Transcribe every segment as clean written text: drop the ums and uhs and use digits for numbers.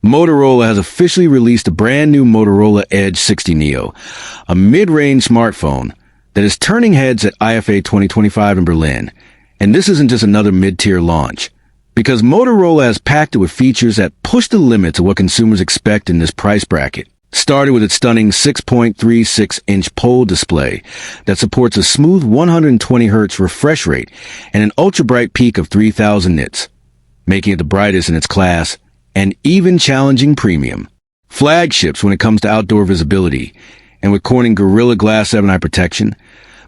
Motorola has officially released a brand new Motorola Edge 60 Neo, a mid-range smartphone that is turning heads at IFA 2025 in Berlin. And this isn't just another mid-tier launch, because Motorola has packed it with features that push the limits of what consumers expect in this price bracket. Started with its stunning 6.36-inch POL display that supports a smooth 120 Hz refresh rate and an ultra-bright peak of 3000 nits, making it the brightest in its class and even challenging premium. Flagships when it comes to outdoor visibility, and with Corning Gorilla Glass 7 eye protection,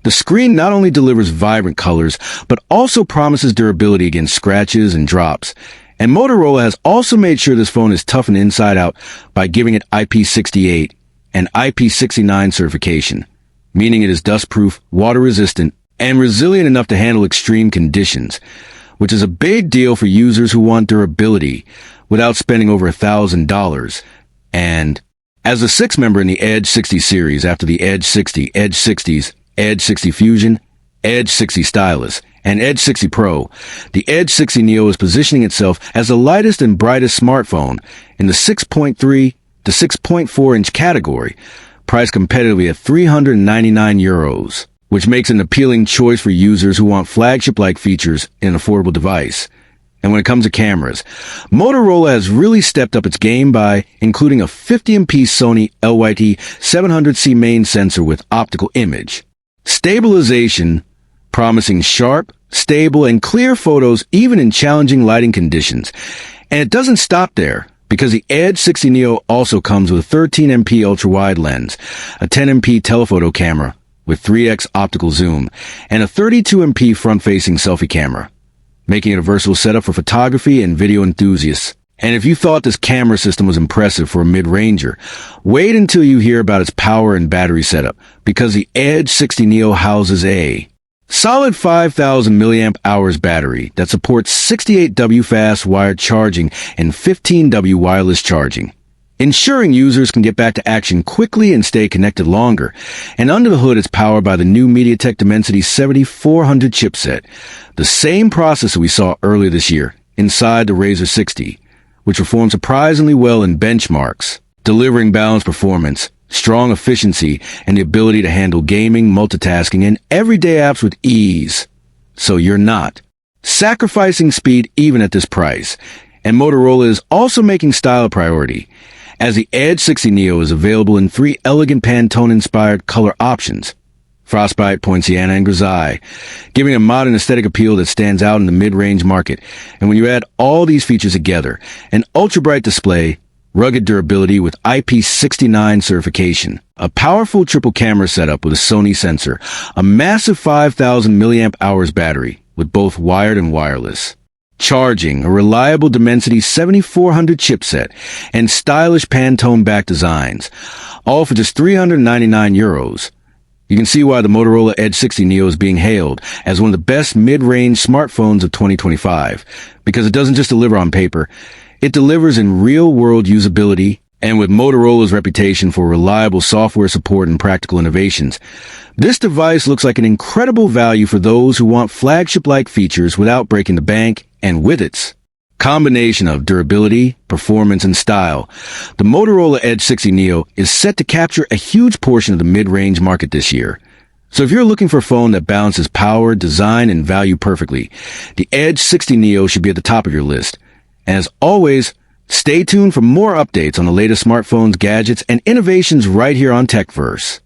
the screen not only delivers vibrant colors, but also promises durability against scratches and drops. And Motorola has also made sure this phone is tough and inside out by giving it IP68 and IP69 certification, meaning it is dustproof, water-resistant, and resilient enough to handle extreme conditions, which is a big deal for users who want durability without spending over $1,000. And as the sixth member in the Edge 60 series after the Edge 60, Edge 60s, Edge 60 Fusion, Edge 60 Stylus, and Edge 60 Pro, the Edge 60 Neo is positioning itself as the lightest and brightest smartphone in the 6.3 to 6.4-inch category, priced competitively at €399, which makes it an appealing choice for users who want flagship-like features in an affordable device. And when it comes to cameras, Motorola has really stepped up its game by including a 50MP Sony LYT-700C main sensor with optical image stabilization, promising sharp, stable, and clear photos even in challenging lighting conditions. And it doesn't stop there, because the Edge 60 Neo also comes with a 13MP ultra-wide lens, a 10MP telephoto camera with 3x optical zoom, and a 32MP front-facing selfie camera, making it a versatile setup for photography and video enthusiasts. And if you thought this camera system was impressive for a mid-ranger, wait until you hear about its power and battery setup, because the Edge 60 Neo houses a solid 5,000 mAh battery that supports 68W fast wired charging and 15W wireless charging, ensuring users can get back to action quickly and stay connected longer. And under the hood, it's powered by the new MediaTek Dimensity 7400 chipset, the same processor we saw earlier this year inside the Razr 60, which performs surprisingly well in benchmarks, delivering balanced performance, strong efficiency, and the ability to handle gaming, multitasking, and everyday apps with ease. So you're not sacrificing speed even at this price. And Motorola is also making style a priority, as the Edge 60 Neo is available in 3 elegant Pantone-inspired color options: Frostbite, Poinciana, and Grisaille, giving a modern aesthetic appeal that stands out in the mid-range market. And when you add all these features together, an ultra-bright display, rugged durability with IP69 certification, a powerful triple camera setup with a Sony sensor, a massive 5,000 mAh battery with both wired and wireless charging, a reliable Dimensity 7400 chipset, and stylish Pantone-backed designs, all for just €399. You can see why the Motorola Edge 60 Neo is being hailed as one of the best mid-range smartphones of 2025, because it doesn't just deliver on paper, it delivers in real-world usability. And with Motorola's reputation for reliable software support and practical innovations, this device looks like an incredible value for those who want flagship-like features without breaking the bank. And with its combination of durability, performance, and style, the Motorola Edge 60 Neo is set to capture a huge portion of the mid-range market this year. So if you're looking for a phone that balances power, design, and value perfectly, the Edge 60 Neo should be at the top of your list. And as always, stay tuned for more updates on the latest smartphones, gadgets, and innovations right here on TechVerse.